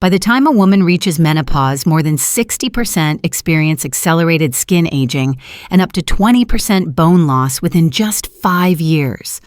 By the time a woman reaches menopause, more than 60% experience accelerated skin aging and up to 20% bone loss within just 5 years.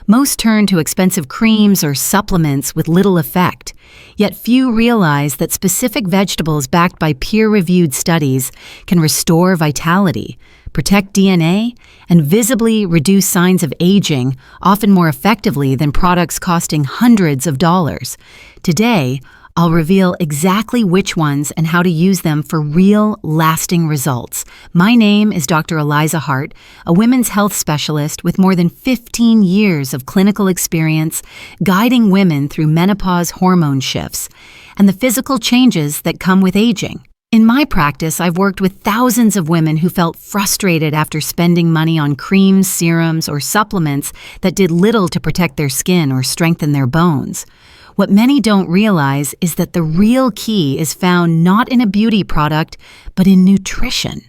Most turn to expensive creams or supplements with little effect, yet few realize that specific vegetables backed by peer-reviewed studies can restore vitality, protect DNA, and visibly reduce signs of aging, often more effectively than products costing hundreds of dollars. Today, I'll reveal exactly which ones and how to use them for real, lasting results. My name is Dr. Eliza Hart, a women's health specialist with more than 15 years of clinical experience guiding women through menopause hormone shifts and the physical changes that come with aging. In my practice, I've worked with thousands of women who felt frustrated after spending money on creams, serums, or supplements that did little to protect their skin or strengthen their bones. What many don't realize is that the real key is found not in a beauty product, but in nutrition.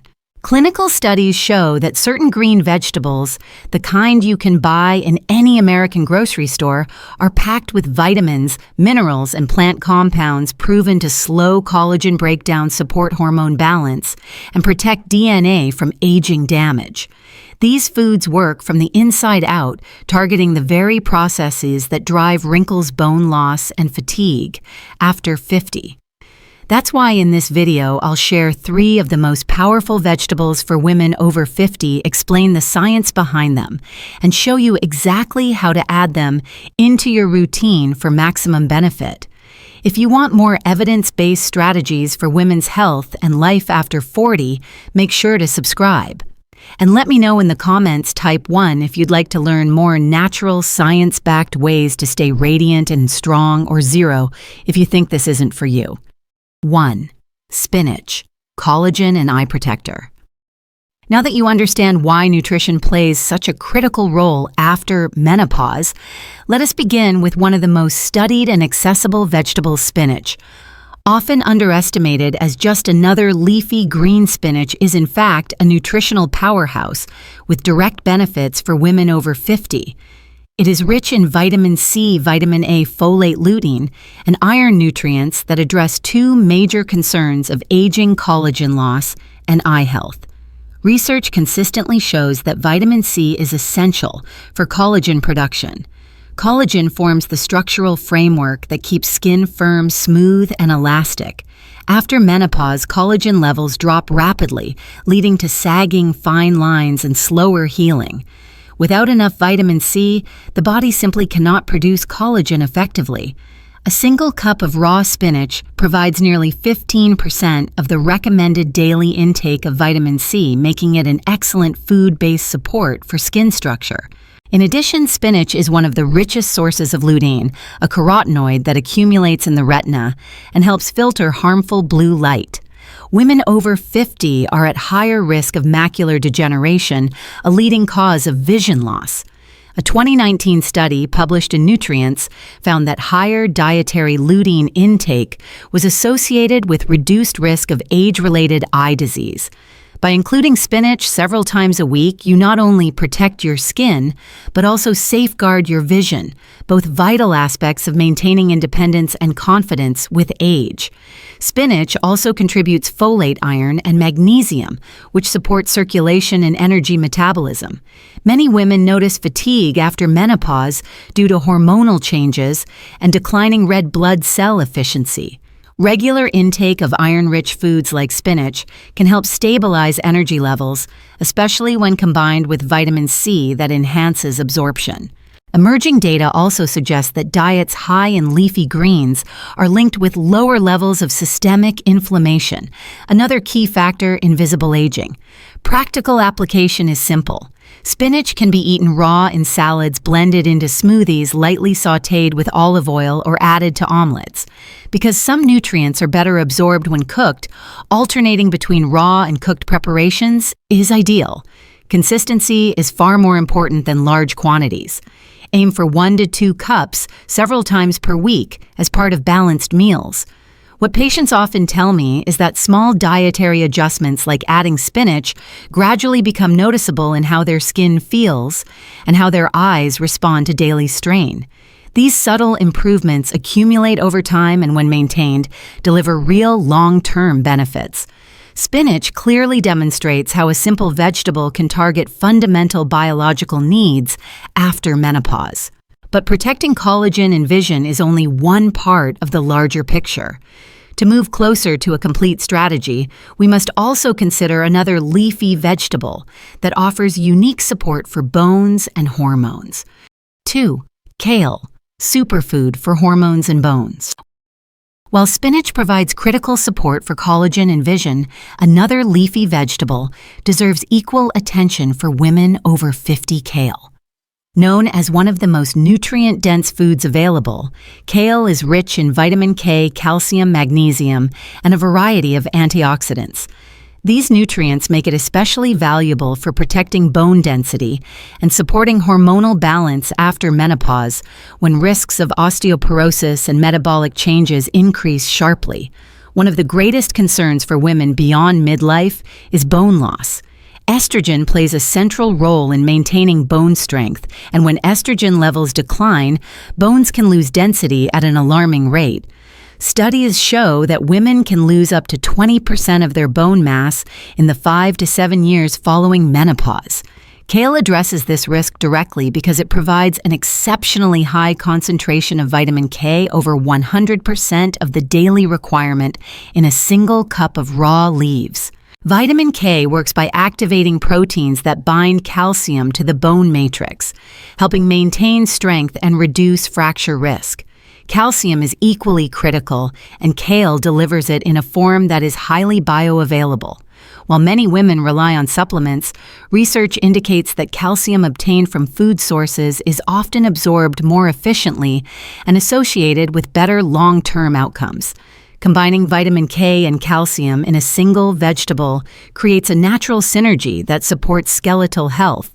Clinical studies show that certain green vegetables, the kind you can buy in any American grocery store, are packed with vitamins, minerals, and plant compounds proven to slow collagen breakdown, support hormone balance, and protect DNA from aging damage. These foods work from the inside out, targeting the very processes that drive wrinkles, bone loss, and fatigue after 50. That's why in this video, I'll share 3 of the most powerful vegetables for women over 50, explain the science behind them, and show you exactly how to add them into your routine for maximum benefit. If you want more evidence-based strategies for women's health and life after 40, make sure to subscribe. And let me know in the comments, type 1 if you'd like to learn more natural, science-backed ways to stay radiant and strong, or 0 if you think this isn't for you. 1. Spinach, collagen and eye protector. Now that you understand why nutrition plays such a critical role after menopause, let us begin with one of the most studied and accessible vegetables, spinach. Often underestimated as just another leafy green, spinach is in fact a nutritional powerhouse with direct benefits for women over 50. It is rich in vitamin C, vitamin A, folate, lutein, and iron nutrients that address 2 major concerns of aging, collagen loss, and eye health. Research consistently shows that vitamin C is essential for collagen production. Collagen forms the structural framework that keeps skin firm, smooth, and elastic. After menopause, collagen levels drop rapidly, leading to sagging, fine lines and slower healing. Without enough vitamin C, the body simply cannot produce collagen effectively. A single cup of raw spinach provides nearly 15% of the recommended daily intake of vitamin C, making it an excellent food-based support for skin structure. In addition, spinach is one of the richest sources of lutein, a carotenoid that accumulates in the retina and helps filter harmful blue light. Women over 50 are at higher risk of macular degeneration, a leading cause of vision loss. A 2019 study published in Nutrients found that higher dietary lutein intake was associated with reduced risk of age-related eye disease. By including spinach several times a week, you not only protect your skin, but also safeguard your vision, both vital aspects of maintaining independence and confidence with age. Spinach also contributes folate, iron, and magnesium, which support circulation and energy metabolism. Many women notice fatigue after menopause due to hormonal changes and declining red blood cell efficiency. Regular intake of iron-rich foods like spinach can help stabilize energy levels, especially when combined with vitamin C that enhances absorption. Emerging data also suggests that diets high in leafy greens are linked with lower levels of systemic inflammation, another key factor in visible aging. Practical application is simple. Spinach can be eaten raw in salads, blended into smoothies, lightly sautéed with olive oil, or added to omelets. Because some nutrients are better absorbed when cooked, alternating between raw and cooked preparations is ideal. Consistency is far more important than large quantities. Aim for 1 to 2 cups several times per week as part of balanced meals. What patients often tell me is that small dietary adjustments like adding spinach gradually become noticeable in how their skin feels and how their eyes respond to daily strain. These subtle improvements accumulate over time and, when maintained, deliver real long-term benefits. Spinach clearly demonstrates how a simple vegetable can target fundamental biological needs after menopause. But protecting collagen and vision is only one part of the larger picture. To move closer to a complete strategy, we must also consider another leafy vegetable that offers unique support for bones and hormones. 2. Kale, superfood for hormones and bones. While spinach provides critical support for collagen and vision, another leafy vegetable deserves equal attention for women over 50. Kale. Known as one of the most nutrient-dense foods available, kale is rich in vitamin K, calcium, magnesium, and a variety of antioxidants. These nutrients make it especially valuable for protecting bone density and supporting hormonal balance after menopause, when risks of osteoporosis and metabolic changes increase sharply. One of the greatest concerns for women beyond midlife is bone loss. Estrogen plays a central role in maintaining bone strength, and when estrogen levels decline, bones can lose density at an alarming rate. Studies show that women can lose up to 20% of their bone mass in the 5 to 7 years following menopause. Kale addresses this risk directly because it provides an exceptionally high concentration of vitamin K, over 100% of the daily requirement, in a single cup of raw leaves. Vitamin K works by activating proteins that bind calcium to the bone matrix, helping maintain strength and reduce fracture risk. Calcium is equally critical, and kale delivers it in a form that is highly bioavailable. While many women rely on supplements, research indicates that calcium obtained from food sources is often absorbed more efficiently and associated with better long-term outcomes. Combining vitamin K and calcium in a single vegetable creates a natural synergy that supports skeletal health,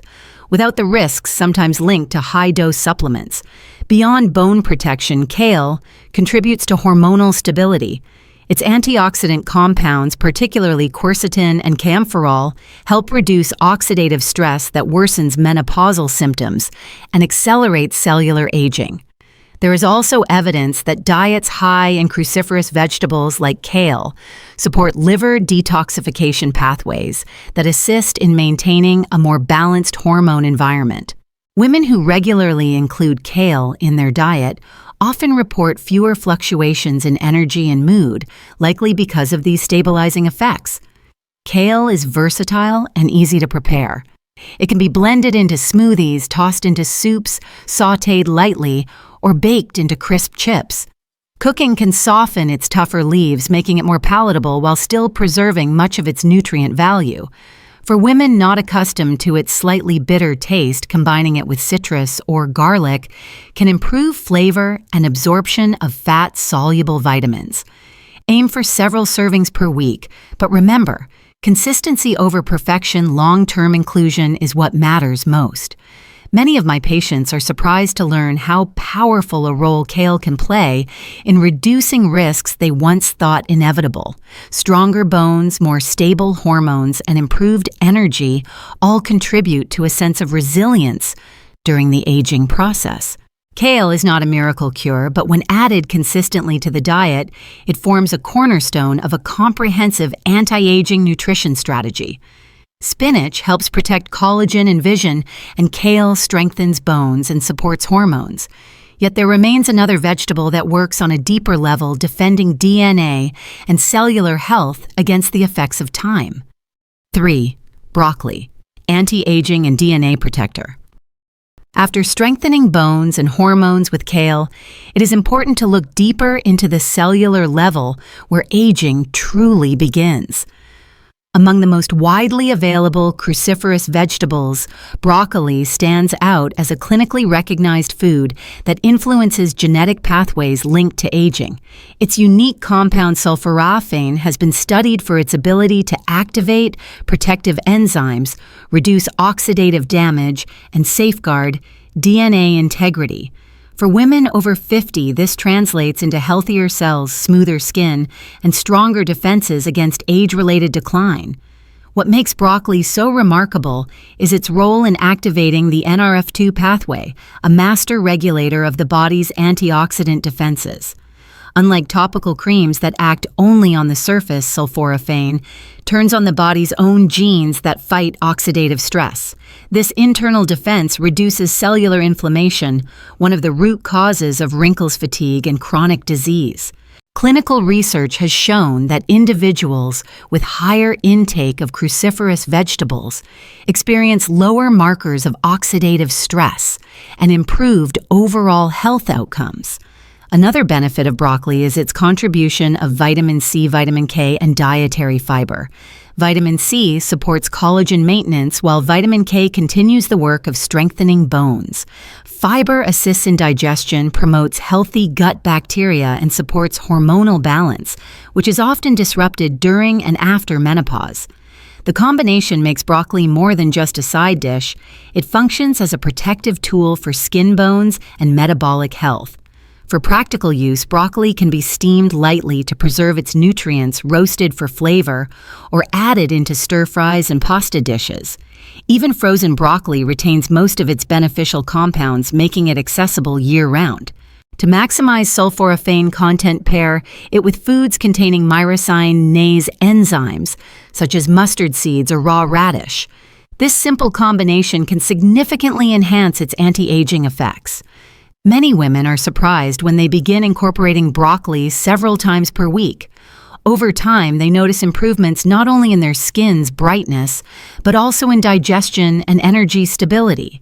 without the risks sometimes linked to high-dose supplements. Beyond bone protection, kale contributes to hormonal stability. Its antioxidant compounds, particularly quercetin and camphorol, help reduce oxidative stress that worsens menopausal symptoms and accelerates cellular aging. There is also evidence that diets high in cruciferous vegetables like kale support liver detoxification pathways that assist in maintaining a more balanced hormone environment. Women who regularly include kale in their diet often report fewer fluctuations in energy and mood, likely because of these stabilizing effects. Kale is versatile and easy to prepare. It can be blended into smoothies, tossed into soups, sautéed lightly, or baked into crisp chips. Cooking can soften its tougher leaves, making it more palatable while still preserving much of its nutrient value. For women not accustomed to its slightly bitter taste, combining it with citrus or garlic can improve flavor and absorption of fat-soluble vitamins. Aim for several servings per week, but remember, consistency over perfection. Long-term inclusion is what matters most. Many of my patients are surprised to learn how powerful a role kale can play in reducing risks they once thought inevitable. Stronger bones, more stable hormones, and improved energy all contribute to a sense of resilience during the aging process. Kale is not a miracle cure, but when added consistently to the diet, it forms a cornerstone of a comprehensive anti-aging nutrition strategy. Spinach helps protect collagen and vision, and kale strengthens bones and supports hormones. Yet there remains another vegetable that works on a deeper level, defending DNA and cellular health against the effects of time. 3. Broccoli, anti-aging and DNA protector. After strengthening bones and hormones with kale, it is important to look deeper into the cellular level where aging truly begins. Among the most widely available cruciferous vegetables, broccoli stands out as a clinically recognized food that influences genetic pathways linked to aging. Its unique compound sulforaphane has been studied for its ability to activate protective enzymes, reduce oxidative damage, and safeguard DNA integrity. For women over 50, this translates into healthier cells, smoother skin, and stronger defenses against age-related decline. What makes broccoli so remarkable is its role in activating the NRF2 pathway, a master regulator of the body's antioxidant defenses. Unlike topical creams that act only on the surface, sulforaphane turns on the body's own genes that fight oxidative stress. This internal defense reduces cellular inflammation, one of the root causes of wrinkles, fatigue, and chronic disease. Clinical research has shown that individuals with higher intake of cruciferous vegetables experience lower markers of oxidative stress and improved overall health outcomes. Another benefit of broccoli is its contribution of vitamin C, vitamin K, and dietary fiber. Vitamin C supports collagen maintenance, while vitamin K continues the work of strengthening bones. Fiber assists in digestion, promotes healthy gut bacteria, and supports hormonal balance, which is often disrupted during and after menopause. The combination makes broccoli more than just a side dish. It functions as a protective tool for skin, bones, and metabolic health. For practical use, broccoli can be steamed lightly to preserve its nutrients, roasted for flavor, or added into stir-fries and pasta dishes. Even frozen broccoli retains most of its beneficial compounds, making it accessible year-round. To maximize sulforaphane content, pair it with foods containing myrisine-nase enzymes, such as mustard seeds or raw radish. This simple combination can significantly enhance its anti-aging effects. Many women are surprised when they begin incorporating broccoli several times per week. Over time, they notice improvements not only in their skin's brightness, but also in digestion and energy stability.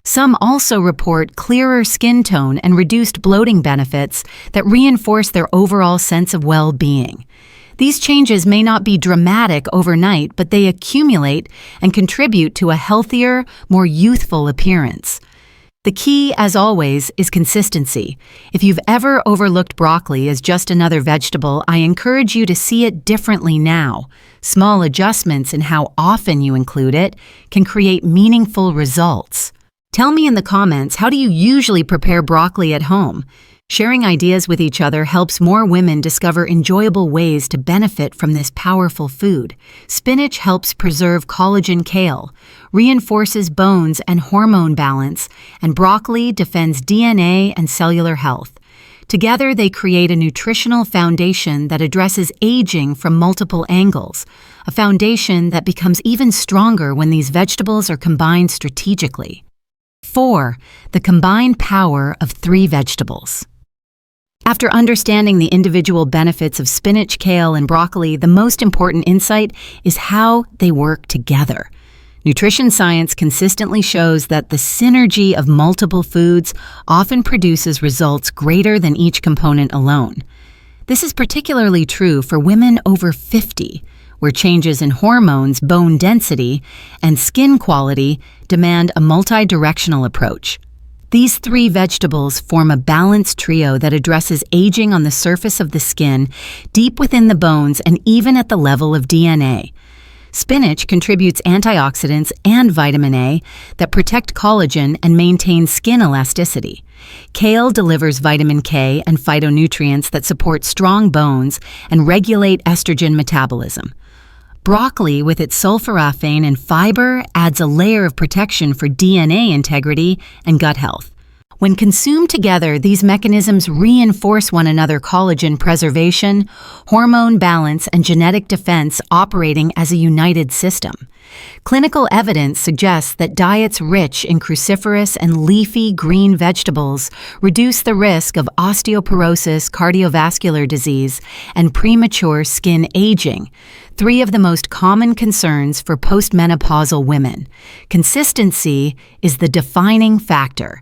Some also report clearer skin tone and reduced bloating benefits that reinforce their overall sense of well-being. These changes may not be dramatic overnight, but they accumulate and contribute to a healthier, more youthful appearance. The key, as always, is consistency. If you've ever overlooked broccoli as just another vegetable, I encourage you to see it differently now. Small adjustments in how often you include it can create meaningful results. Tell me in the comments, how do you usually prepare broccoli at home? Sharing ideas with each other helps more women discover enjoyable ways to benefit from this powerful food. Spinach helps preserve collagen. Kale reinforces bones and hormone balance, and broccoli defends DNA and cellular health. Together, they create a nutritional foundation that addresses aging from multiple angles, a foundation that becomes even stronger when these vegetables are combined strategically. 4. The combined power of 3 vegetables. After understanding the individual benefits of spinach, kale, and broccoli, the most important insight is how they work together. Nutrition science consistently shows that the synergy of multiple foods often produces results greater than each component alone. This is particularly true for women over 50, where changes in hormones, bone density, and skin quality demand a multi-directional approach. These 3 vegetables form a balanced trio that addresses aging on the surface of the skin, deep within the bones, and even at the level of DNA. Spinach contributes antioxidants and vitamin A that protect collagen and maintain skin elasticity. Kale delivers vitamin K and phytonutrients that support strong bones and regulate estrogen metabolism. Broccoli, with its sulforaphane and fiber, adds a layer of protection for DNA integrity and gut health. When consumed together, these mechanisms reinforce one another: collagen preservation, hormone balance, and genetic defense operating as a united system. Clinical evidence suggests that diets rich in cruciferous and leafy green vegetables reduce the risk of osteoporosis, cardiovascular disease, and premature skin aging, 3 of the most common concerns for postmenopausal women. Consistency is the defining factor.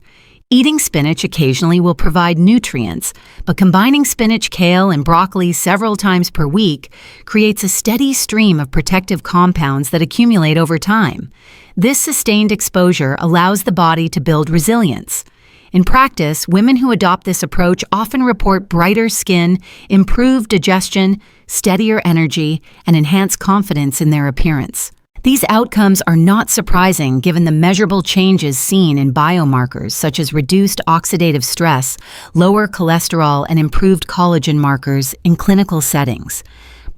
Eating spinach occasionally will provide nutrients, but combining spinach, kale, and broccoli several times per week creates a steady stream of protective compounds that accumulate over time. This sustained exposure allows the body to build resilience. In practice, women who adopt this approach often report brighter skin, improved digestion, steadier energy, and enhanced confidence in their appearance. These outcomes are not surprising given the measurable changes seen in biomarkers such as reduced oxidative stress, lower cholesterol, and improved collagen markers in clinical settings.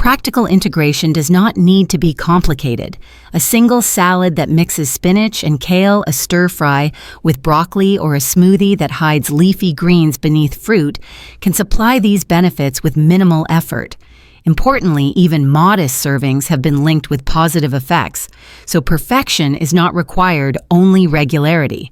Practical integration does not need to be complicated. A single salad that mixes spinach and kale, a stir-fry with broccoli, or a smoothie that hides leafy greens beneath fruit can supply these benefits with minimal effort. Importantly, even modest servings have been linked with positive effects, so perfection is not required, only regularity.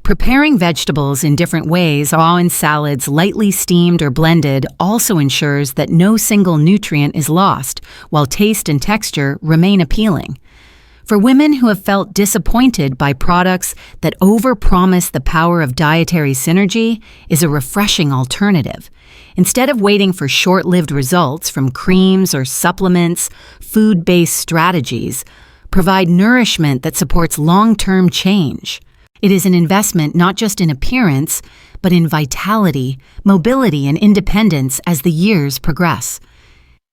Preparing vegetables in different ways, raw in salads, lightly steamed or blended, also ensures that no single nutrient is lost, while taste and texture remain appealing. For women who have felt disappointed by products that overpromise the power of dietary synergy is a refreshing alternative. Instead of waiting for short-lived results from creams or supplements, food-based strategies provide nourishment that supports long-term change. It is an investment not just in appearance, but in vitality, mobility, and independence as the years progress.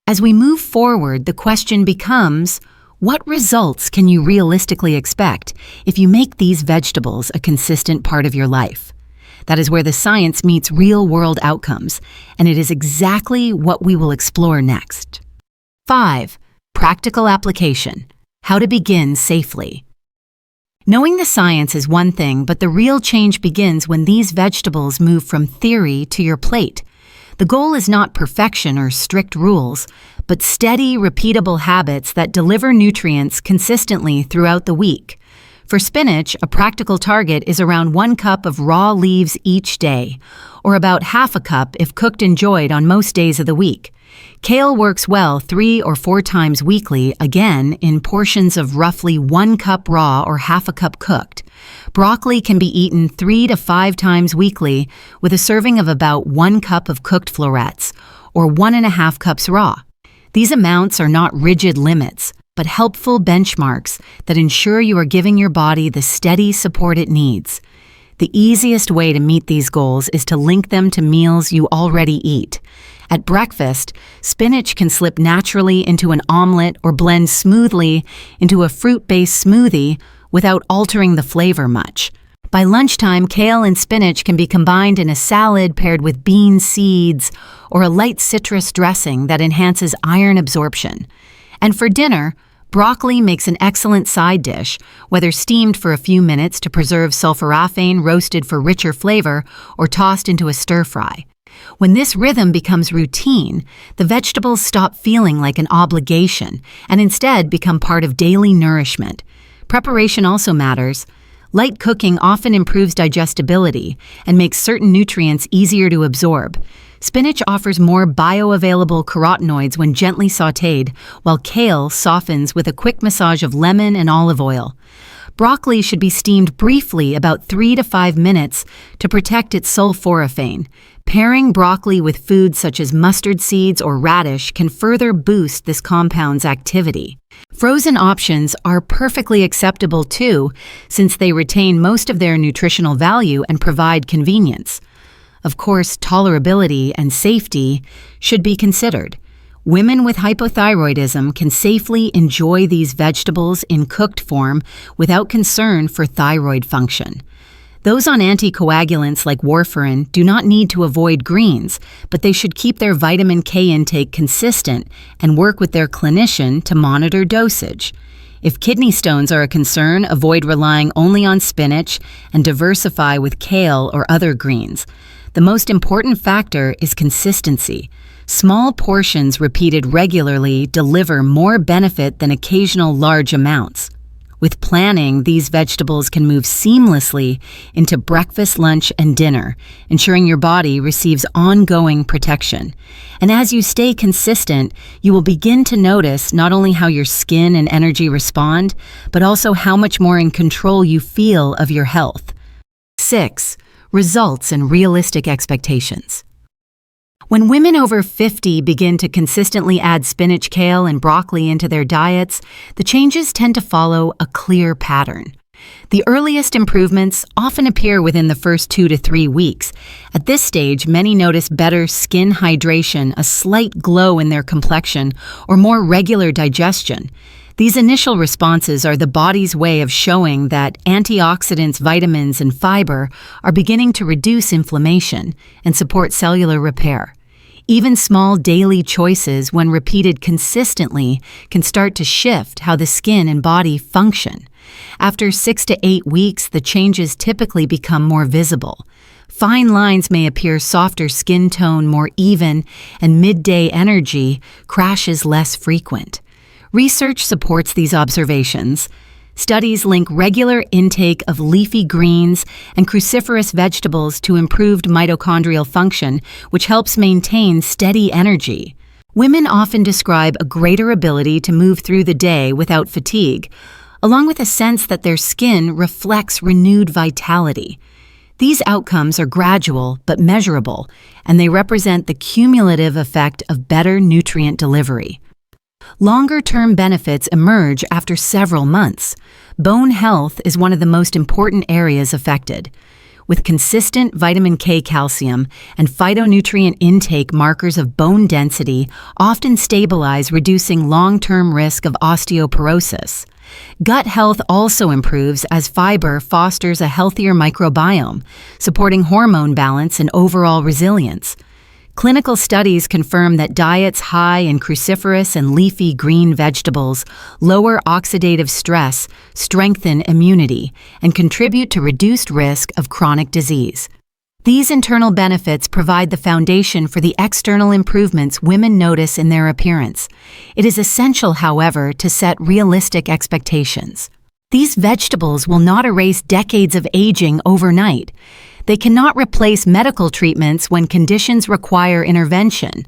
As we move forward, the question becomes, what results can you realistically expect if you make these vegetables a consistent part of your life? That is where the science meets real-world outcomes, and it is exactly what we will explore next. 5. Practical application. How to begin safely. Knowing the science is one thing, but the real change begins when these vegetables move from theory to your plate. The goal is not perfection or strict rules, but steady, repeatable habits that deliver nutrients consistently throughout the week. For spinach, a practical target is around 1 cup of raw leaves each day, or about half a cup if cooked and enjoyed on most days of the week. Kale works well 3 or 4 times weekly, again in portions of roughly 1 cup raw or half a cup cooked. Broccoli can be eaten 3 to 5 times weekly with a serving of about 1 cup of cooked florets, or 1.5 cups raw. These amounts are not rigid limits, but helpful benchmarks that ensure you are giving your body the steady support it needs. The easiest way to meet these goals is to link them to meals you already eat. At breakfast, spinach can slip naturally into an omelet or blend smoothly into a fruit-based smoothie without altering the flavor much. By lunchtime, kale and spinach can be combined in a salad paired with bean seeds or a light citrus dressing that enhances iron absorption. And for dinner, broccoli makes an excellent side dish, whether steamed for a few minutes to preserve sulforaphane, roasted for richer flavor, or tossed into a stir-fry. When this rhythm becomes routine, the vegetables stop feeling like an obligation and instead become part of daily nourishment. Preparation also matters. Light cooking often improves digestibility and makes certain nutrients easier to absorb. Spinach offers more bioavailable carotenoids when gently sautéed, while kale softens with a quick massage of lemon and olive oil. Broccoli should be steamed briefly, about 3 to 5 minutes, to protect its sulforaphane. Pairing broccoli with foods such as mustard seeds or radish can further boost this compound's activity. Frozen options are perfectly acceptable too, since they retain most of their nutritional value and provide convenience. Of course, tolerability and safety should be considered. Women with hypothyroidism can safely enjoy these vegetables in cooked form without concern for thyroid function. Those on anticoagulants like warfarin do not need to avoid greens, but they should keep their vitamin K intake consistent and work with their clinician to monitor dosage. If kidney stones are a concern, avoid relying only on spinach and diversify with kale or other greens. The most important factor is consistency. Small portions repeated regularly deliver more benefit than occasional large amounts. With planning, these vegetables can move seamlessly into breakfast, lunch, and dinner, ensuring your body receives ongoing protection. And as you stay consistent, you will begin to notice not only how your skin and energy respond, but also how much more in control you feel of your health. 6. Results and realistic expectations. When women over 50 begin to consistently add spinach, kale, and broccoli into their diets, the changes tend to follow a clear pattern. The earliest improvements often appear within the first 2 to 3 weeks. At this stage, many notice better skin hydration, a slight glow in their complexion, or more regular digestion. These initial responses are the body's way of showing that antioxidants, vitamins, and fiber are beginning to reduce inflammation and support cellular repair. Even small daily choices, when repeated consistently, can start to shift how the skin and body function. After 6 to 8 weeks, the changes typically become more visible. Fine lines may appear, softer skin tone more even, and midday energy crashes less frequent. Research supports these observations. Studies link regular intake of leafy greens and cruciferous vegetables to improved mitochondrial function, which helps maintain steady energy. Women often describe a greater ability to move through the day without fatigue, along with a sense that their skin reflects renewed vitality. These outcomes are gradual but measurable, and they represent the cumulative effect of better nutrient delivery. Longer-term benefits emerge after several months. Bone health is one of the most important areas affected. With consistent vitamin K, calcium, and phytonutrient intake, markers of bone density often stabilize, reducing long-term risk of osteoporosis. Gut health also improves as fiber fosters a healthier microbiome, supporting hormone balance and overall resilience. Clinical studies confirm that diets high in cruciferous and leafy green vegetables lower oxidative stress, strengthen immunity, and contribute to reduced risk of chronic disease. These internal benefits provide the foundation for the external improvements women notice in their appearance. It is essential, however, to set realistic expectations. These vegetables will not erase decades of aging overnight. They cannot replace medical treatments when conditions require intervention.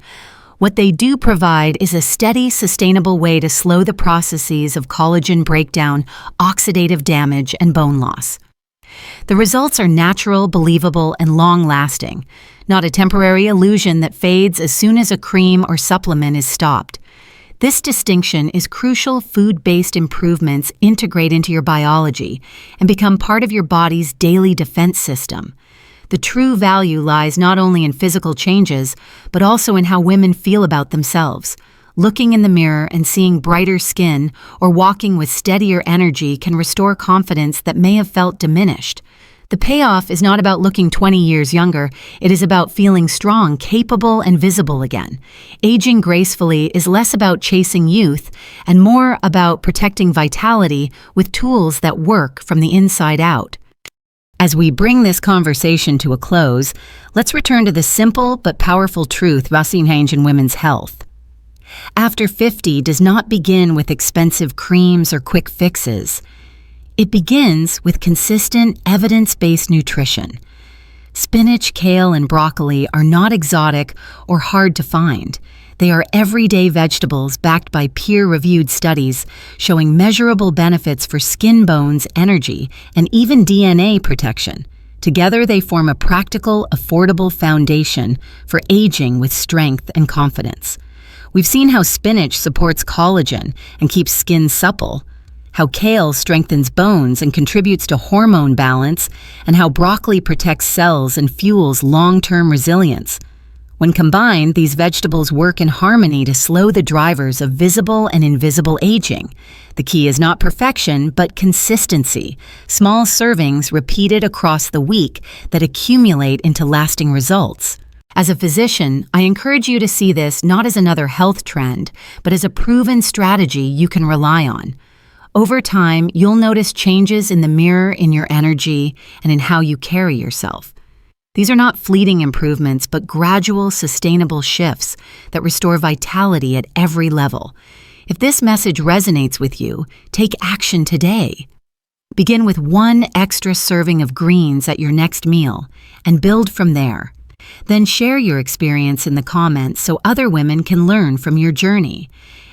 What they do provide is a steady, sustainable way to slow the processes of collagen breakdown, oxidative damage, and bone loss. The results are natural, believable, and long-lasting, not a temporary illusion that fades as soon as a cream or supplement is stopped. This distinction is crucial. Food-based improvements integrate into your biology and become part of your body's daily defense system. The true value lies not only in physical changes, but also in how women feel about themselves. Looking in the mirror and seeing brighter skin or walking with steadier energy can restore confidence that may have felt diminished. The payoff is not about looking 20 years younger. It is about feeling strong, capable, and visible again. Aging gracefully is less about chasing youth and more about protecting vitality with tools that work from the inside out. As we bring this conversation to a close, let's return to the simple but powerful truth about change in women's health. After 50 does not begin with expensive creams or quick fixes. It begins with consistent, evidence-based nutrition. Spinach, kale, and broccoli are not exotic or hard to find. They are everyday vegetables backed by peer-reviewed studies showing measurable benefits for skin, bones, energy, and even DNA protection. Together, they form a practical, affordable foundation for aging with strength and confidence. We've seen how spinach supports collagen and keeps skin supple, how kale strengthens bones and contributes to hormone balance, and how broccoli protects cells and fuels long-term resilience. When combined, these vegetables work in harmony to slow the drivers of visible and invisible aging. The key is not perfection, but consistency. Small servings repeated across the week that accumulate into lasting results. As a physician, I encourage you to see this not as another health trend, but as a proven strategy you can rely on. Over time, you'll notice changes in the mirror, in your energy, and in how you carry yourself. These are not fleeting improvements, but gradual, sustainable shifts that restore vitality at every level. If this message resonates with you, take action today. Begin with 1 extra serving of greens at your next meal and build from there. Then share your experience in the comments so other women can learn from your journey.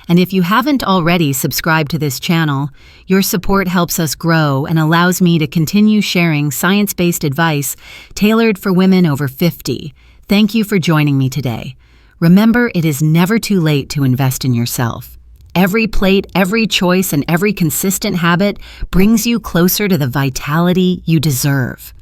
And if you haven't already subscribed to this channel, your support helps us grow and allows me to continue sharing science-based advice tailored for women over 50. Thank you for joining me today. Remember, it is never too late to invest in yourself. Every plate, every choice, and every consistent habit brings you closer to the vitality you deserve.